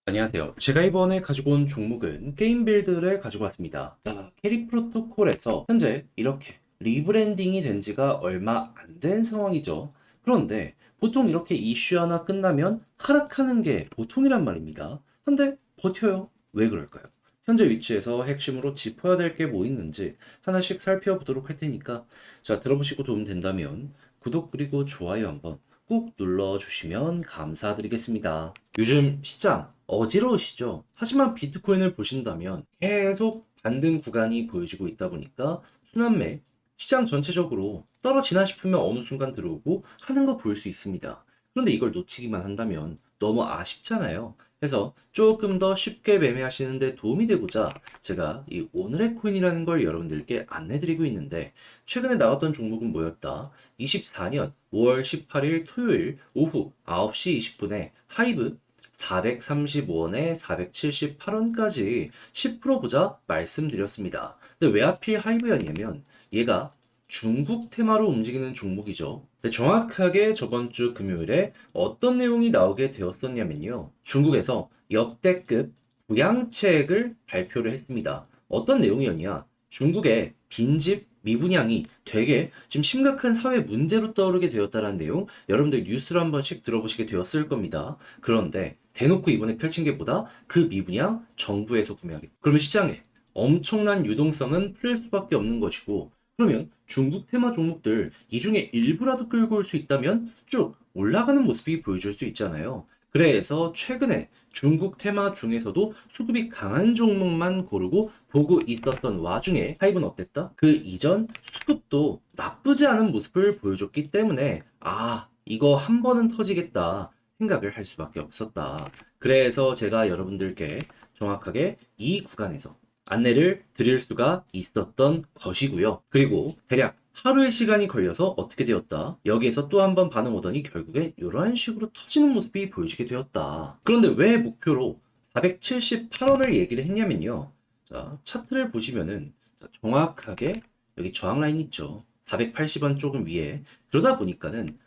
안녕하세요. 제가 이번에 가지고 온 종목은 게임 빌드를 가지고 왔습니다. 자, 캐리 프로토콜에서 현재 이렇게 리브랜딩이 된 지가 얼마 안 된 상황이죠. 그런데 보통 이렇게 이슈 하나 끝나면 하락하는 게 보통이란 말입니다. 근데 버텨요. 왜 그럴까요? 현재 위치에서 핵심으로 짚어야 될 게 뭐 있는지 하나씩 살펴보도록 할 테니까 자, 들어보시고 도움 된다면 구독 그리고 좋아요 한번 꼭 눌러주시면 감사드리겠습니다. 요즘 시장 어지러우시죠? 하지만 비트코인을 보신다면 계속 반등 구간이 보여지고 있다 보니까 순환매 시장 전체적으로 떨어지나 싶으면 어느 순간 들어오고 하는 거 볼 수 있습니다. 그런데 이걸 놓치기만 한다면 너무 아쉽잖아요. 그래서 조금 더 쉽게 매매하시는 데 도움이 되고자 제가 이 오늘의 코인이라는 걸 여러분들께 안내드리고 있는데 최근에 나왔던 종목은 뭐였다? 24년 5월 18일 토요일 오후 9시 20분에 하이브 435원에 478원까지 10% 보자 말씀드렸습니다. 근데 왜 하필 하이브였냐면 얘가 중국 테마로 움직이는 종목이죠. 근데 정확하게 저번 주 금요일에 어떤 내용이 나오게 되었었냐면요. 중국에서 역대급 부양책을 발표를 했습니다. 어떤 내용이었냐? 중국의 빈집 미분양이 되게 지금 심각한 사회 문제로 떠오르게 되었다는 내용 여러분들 뉴스를 한 번씩 들어보시게 되었을 겁니다. 그런데 대놓고 이번에 펼친 게 뭐다? 그 미분양 정부에서 구매하겠다. 그러면 시장에 엄청난 유동성은 풀릴 수밖에 없는 것이고 그러면 중국 테마 종목들 이 중에 일부라도 끌고 올 수 있다면 쭉 올라가는 모습이 보여줄 수 있잖아요. 그래서 최근에 중국 테마 중에서도 수급이 강한 종목만 고르고 보고 있었던 와중에 하이브는 어땠다? 그 이전 수급도 나쁘지 않은 모습을 보여줬기 때문에 이거 한 번은 터지겠다 생각을 할 수밖에 없었다. 그래서 제가 여러분들께 정확하게 이 구간에서 안내를 드릴 수가 있었던 것이고요. 그리고 대략 하루의 시간이 걸려서 어떻게 되었다. 여기에서 또 한 번 반응 오더니 결국에 이러한 식으로 터지는 모습이 보여지게 되었다. 그런데 왜 목표로 478원을 얘기를 했냐면요. 자, 차트를 보시면은 정확하게 여기 저항 라인 있죠. 480원 조금 위에. 그러다 보니까는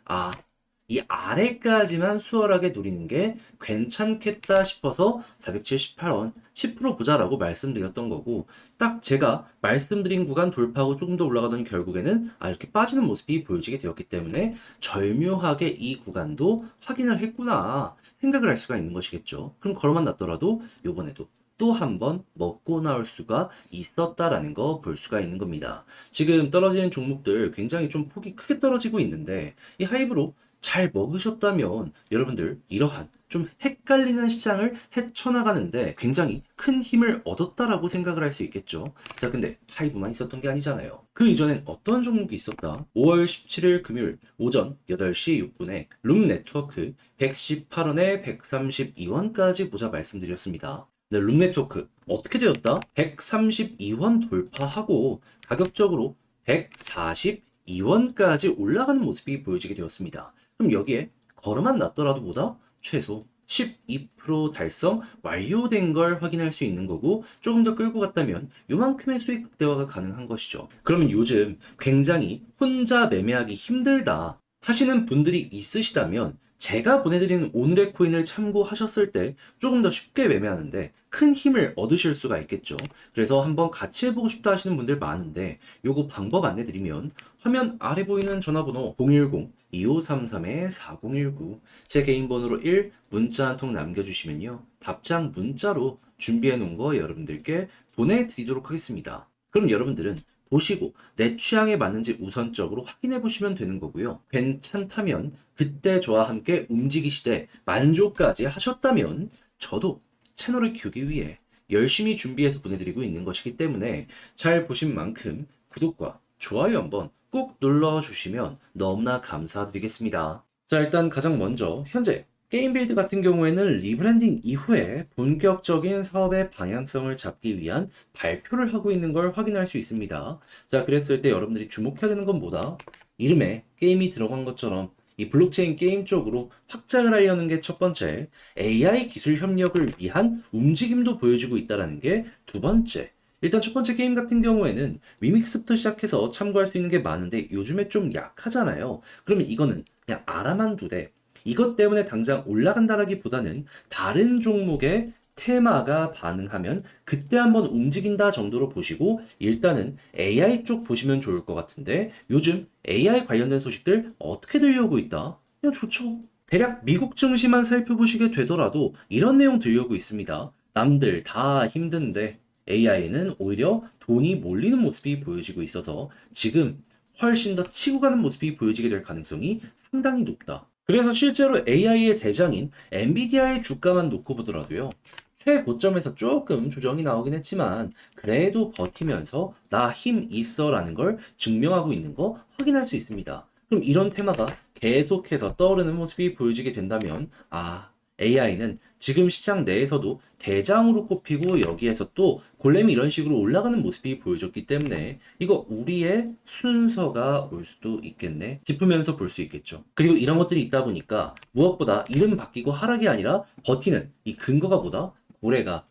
이 아래까지만 수월하게 노리는 게 괜찮겠다 싶어서 478원 10% 보자라고 말씀드렸던 거고 딱 제가 말씀드린 구간 돌파하고 조금 더 올라가더니 결국에는 이렇게 빠지는 모습이 보여지게 되었기 때문에 절묘하게 이 구간도 확인을 했구나 생각을 할 수가 있는 것이겠죠. 그럼 걸어만 놨더라도 요번에도 또 한 번 먹고 나올 수가 있었다라는 거 볼 수가 있는 겁니다. 지금 떨어지는 종목들 굉장히 좀 폭이 크게 떨어지고 있는데 이 하이브로 잘 먹으셨다면 여러분들 이러한 좀 헷갈리는 시장을 헤쳐나가는데 굉장히 큰 힘을 얻었다라고 생각을 할 수 있겠죠. 자, 근데 하이브만 있었던 게 아니잖아요. 그 이전엔 어떤 종목이 있었다? 5월 17일 금요일 오전 8시 6분에 룸 네트워크 118원에 132원까지 보자 말씀드렸습니다. 네, 룸 네트워크 어떻게 되었다? 132원 돌파하고 가격적으로 142원까지 올라가는 모습이 보여지게 되었습니다. 그럼 여기에 걸어만 놨더라도 보다 최소 12% 달성 완료된 걸 확인할 수 있는 거고 조금 더 끌고 갔다면 요만큼의 수익 극대화가 가능한 것이죠. 그러면 요즘 굉장히 혼자 매매하기 힘들다 하시는 분들이 있으시다면 제가 보내드리는 오늘의 코인을 참고하셨을 때 조금 더 쉽게 매매하는데 큰 힘을 얻으실 수가 있겠죠. 그래서 한번 같이 해보고 싶다 하시는 분들 많은데 요거 방법 안내드리면 화면 아래 보이는 전화번호 010-2533-4019 제 개인 번호로 1 문자 한 통 남겨주시면요. 답장 문자로 준비해 놓은 거 여러분들께 보내드리도록 하겠습니다. 그럼 여러분들은 보시고 내 취향에 맞는지 우선적으로 확인해 보시면 되는 거고요. 괜찮다면 그때 저와 함께 움직이시되 만족까지 하셨다면 저도 채널을 키우기 위해 열심히 준비해서 보내드리고 있는 것이기 때문에 잘 보신 만큼 구독과 좋아요 한번 꼭 눌러주시면 너무나 감사드리겠습니다. 자, 일단 가장 먼저 현재 게임 빌드 같은 경우에는 리브랜딩 이후에 본격적인 사업의 방향성을 잡기 위한 발표를 하고 있는 걸 확인할 수 있습니다. 자, 그랬을 때 여러분들이 주목해야 되는 건 뭐다? 이름에 게임이 들어간 것처럼 이 블록체인 게임 쪽으로 확장을 하려는 게 첫 번째, AI 기술 협력을 위한 움직임도 보여주고 있다는 게 두 번째. 일단 첫 번째 게임 같은 경우에는 위믹스부터 시작해서 참고할 수 있는 게 많은데 요즘에 좀 약하잖아요. 그러면 이거는 그냥 알아만 두되 이것 때문에 당장 올라간다라기보다는 다른 종목의 테마가 반응하면 그때 한번 움직인다 정도로 보시고 일단은 AI 쪽 보시면 좋을 것 같은데 요즘 AI 관련된 소식들 어떻게 들려오고 있다? 그냥 좋죠. 대략 미국 증시만 살펴보시게 되더라도 이런 내용 들려오고 있습니다. 남들 다 힘든데 AI는 오히려 돈이 몰리는 모습이 보여지고 있어서 지금 훨씬 더 치고 가는 모습이 보여지게 될 가능성이 상당히 높다. 그래서 실제로 AI의 대장인 엔비디아의 주가만 놓고 보더라도요. 최고점에서 조금 조정이 나오긴 했지만 그래도 버티면서 나 힘 있어라는 걸 증명하고 있는 거 확인할 수 있습니다. 그럼 이런 테마가 계속해서 떠오르는 모습이 보여지게 된다면 AI는 지금 시장 내에서도 대장으로 꼽히고 여기에서 또 골렘이 이런 식으로 올라가는 모습이 보여졌기 때문에 이거 우리의 순서가 올 수도 있겠네 짚으면서 볼 수 있겠죠. 그리고 이런 것들이 있다 보니까 무엇보다 이름 바뀌고 하락이 아니라 버티는 이 근거가 보다 고래가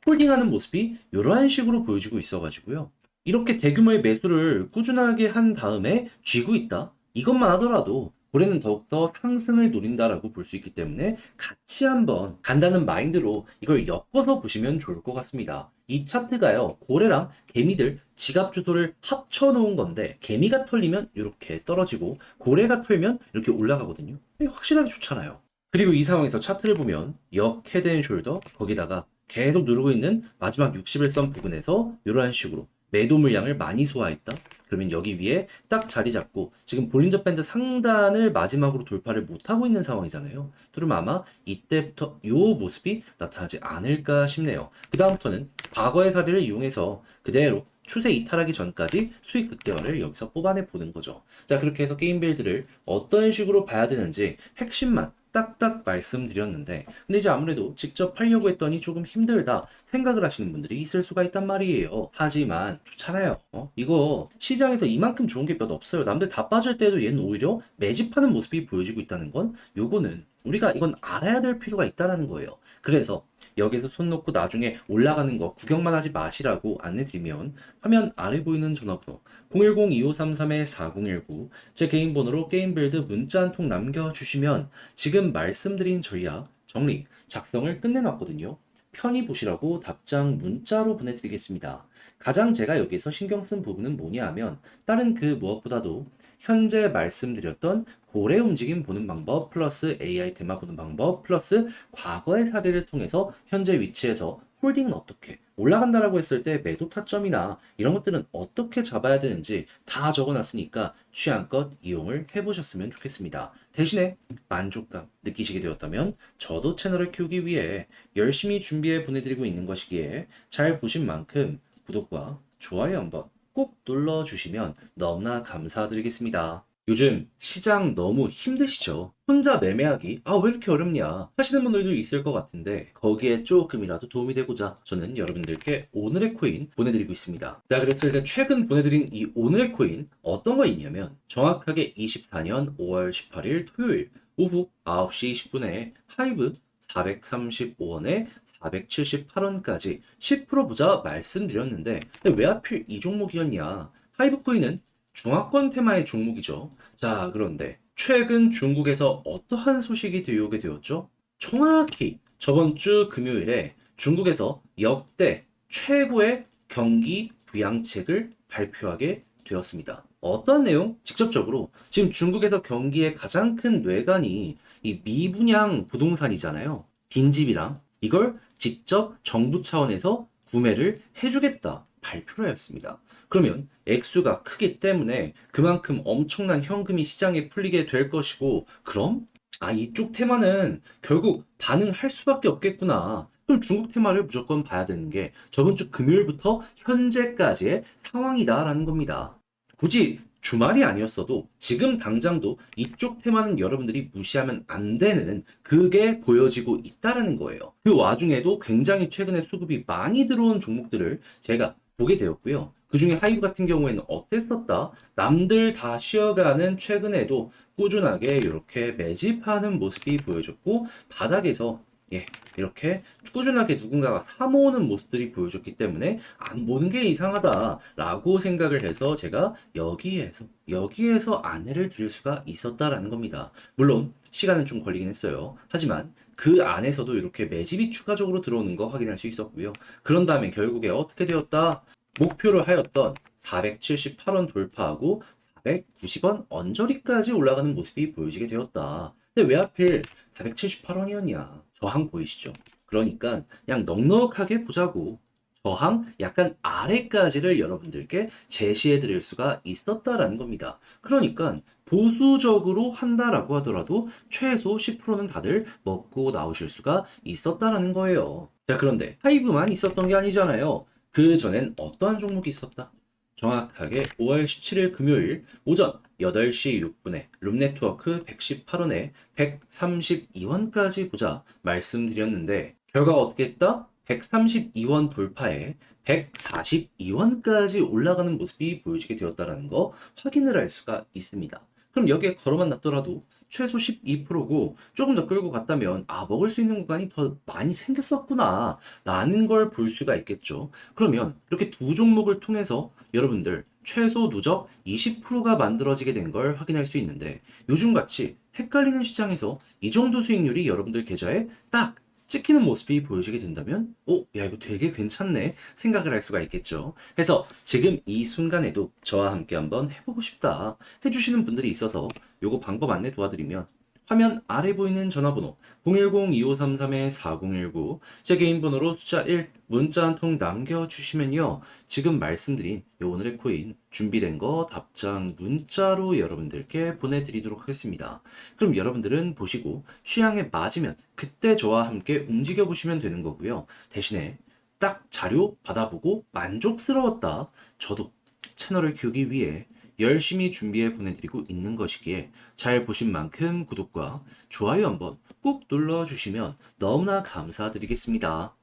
홀딩하는 모습이 이러한 식으로 보여지고 있어가지고요. 이렇게 대규모의 매수를 꾸준하게 한 다음에 쥐고 있다. 이것만 하더라도 고래는 더욱더 상승을 노린다라고 볼 수 있기 때문에 같이 한번 간다는 마인드로 이걸 엮어서 보시면 좋을 것 같습니다. 이 차트가요, 고래랑 개미들 지갑 주소를 합쳐 놓은 건데 개미가 털리면 이렇게 떨어지고 고래가 털면 이렇게 올라가거든요. 이게 확실하게 좋잖아요. 그리고 이 상황에서 차트를 보면 역 헤드 앤 숄더 거기다가 계속 누르고 있는 마지막 61선 부근에서 이런 식으로 매도 물량을 많이 소화했다. 그러면 여기 위에 딱 자리 잡고 지금 볼린저 밴드 상단을 마지막으로 돌파를 못하고 있는 상황이잖아요. 그러면 아마 이때부터 이 모습이 나타나지 않을까 싶네요. 그 다음부터는 과거의 사례를 이용해서 그대로 추세 이탈하기 전까지 수익 극대화를 여기서 뽑아내 보는 거죠. 자, 그렇게 해서 게임 빌드를 어떤 식으로 봐야 되는지 핵심만 딱딱 말씀드렸는데 근데 이제 아무래도 직접 하려고 했더니 조금 힘들다 생각을 하시는 분들이 있을 수가 있단 말이에요. 하지만 좋잖아요. 이거 시장에서 이만큼 좋은 게 몇 없어요. 남들 다 빠질 때도 얘는 오히려 매집하는 모습이 보여지고 있다는 건 요거는 우리가 이건 알아야 될 필요가 있다는 거예요. 그래서 여기서 손 놓고 나중에 올라가는 거 구경만 하지 마시라고 안내드리면 화면 아래 보이는 전화번호 010-2533-4019 제 개인 번호로 게임빌드 문자 한 통 남겨주시면 지금 말씀드린 전략 정리 작성을 끝내놨거든요. 편히 보시라고 답장 문자로 보내드리겠습니다. 가장 제가 여기에서 신경 쓴 부분은 뭐냐 하면 다른 그 무엇보다도 현재 말씀드렸던 고래 움직임 보는 방법 플러스 AI 테마 보는 방법 플러스 과거의 사례를 통해서 현재 위치에서 홀딩은 어떻게 올라간다라고 했을 때 매도 타점이나 이런 것들은 어떻게 잡아야 되는지 다 적어놨으니까 취향껏 이용을 해보셨으면 좋겠습니다. 대신에 만족감 느끼시게 되었다면 저도 채널을 키우기 위해 열심히 준비해 보내드리고 있는 것이기에 잘 보신 만큼 구독과 좋아요 한번 꼭 눌러주시면 너무나 감사드리겠습니다. 요즘 시장 너무 힘드시죠? 혼자 매매하기, 왜 이렇게 어렵냐 하시는 분들도 있을 것 같은데 거기에 조금이라도 도움이 되고자 저는 여러분들께 오늘의 코인 보내드리고 있습니다. 자, 그래서 일단 최근 보내드린 이 오늘의 코인 어떤 거 있냐면 정확하게 24년 5월 18일 토요일 오후 9시 20분에 하이브 435원에 478원까지 10% 부자 말씀드렸는데 왜 하필 이 종목이었냐? 하이브코인은 중화권 테마의 종목이죠. 자, 그런데 최근 중국에서 어떠한 소식이 들려오게 되었죠? 정확히 저번 주 금요일에 중국에서 역대 최고의 경기 부양책을 발표하게 되었습니다. 어떤 내용? 직접적으로 지금 중국에서 경기의 가장 큰 뇌관이 이 미분양 부동산이잖아요. 빈집이랑 이걸 직접 정부 차원에서 구매를 해주겠다 발표를 하였습니다. 그러면 액수가 크기 때문에 그만큼 엄청난 현금이 시장에 풀리게 될 것이고 그럼 이쪽 테마는 결국 반응할 수밖에 없겠구나. 그럼 중국 테마를 무조건 봐야 되는 게 저번 주 금요일부터 현재까지의 상황이다라는 겁니다. 굳이 주말이 아니었어도 지금 당장도 이쪽 테마는 여러분들이 무시하면 안 되는 그게 보여지고 있다라는 거예요. 그 와중에도 굉장히 최근에 수급이 많이 들어온 종목들을 제가 보게 되었고요. 그 중에 하이브 같은 경우에는 어땠었다? 남들 다 쉬어가는 최근에도 꾸준하게 이렇게 매집하는 모습이 보여졌고 바닥에서 예, 이렇게 꾸준하게 누군가가 사 모으는 모습들이 보여줬기 때문에 안 보는 게 이상하다라고 생각을 해서 제가 여기에서 안내를 드릴 수가 있었다라는 겁니다. 물론 시간은 좀 걸리긴 했어요. 하지만 그 안에서도 이렇게 매집이 추가적으로 들어오는 거 확인할 수 있었고요. 그런 다음에 결국에 어떻게 되었다? 목표를 하였던 478원 돌파하고 490원 언저리까지 올라가는 모습이 보여지게 되었다. 근데 왜 하필 478원이었냐? 저항 보이시죠? 그러니까 그냥 넉넉하게 보자고 저항 약간 아래까지를 여러분들께 제시해 드릴 수가 있었다라는 겁니다. 그러니까 보수적으로 한다라고 하더라도 최소 10%는 다들 먹고 나오실 수가 있었다라는 거예요. 자, 그런데 하이브만 있었던 게 아니잖아요. 그 전엔 어떠한 종목이 있었다? 정확하게 5월 17일 금요일 오전 8시 6분에 룸네트워크 118원에 132원까지 보자 말씀드렸는데 결과가 어떻게 했다? 132원 돌파에 142원까지 올라가는 모습이 보여지게 되었다는 거 확인을 할 수가 있습니다. 그럼 여기에 걸어만 놨더라도 최소 12%고 조금 더 끌고 갔다면 먹을 수 있는 구간이 더 많이 생겼었구나 라는 걸 볼 수가 있겠죠. 그러면 이렇게 두 종목을 통해서 여러분들 최소 누적 20%가 만들어지게 된 걸 확인할 수 있는데 요즘같이 헷갈리는 시장에서 이 정도 수익률이 여러분들 계좌에 딱 찍히는 모습이 보여지게 된다면 야 이거 되게 괜찮네 생각을 할 수가 있겠죠. 그래서 지금 이 순간에도 저와 함께 한번 해보고 싶다 해주시는 분들이 있어서 요거 방법 안내 도와드리면 화면 아래 보이는 전화번호 010-2533-4019 제 개인 번호로 숫자 1 문자 한 통 남겨주시면요. 지금 말씀드린 요 오늘의 코인 준비된 거 답장 문자로 여러분들께 보내드리도록 하겠습니다. 그럼 여러분들은 보시고 취향에 맞으면 그때 저와 함께 움직여 보시면 되는 거고요. 대신에 딱 자료 받아보고 만족스러웠다. 저도 채널을 키우기 위해 열심히 준비해 보내드리고 있는 것이기에 잘 보신 만큼 구독과 좋아요 한번 꾹 눌러주시면 너무나 감사드리겠습니다.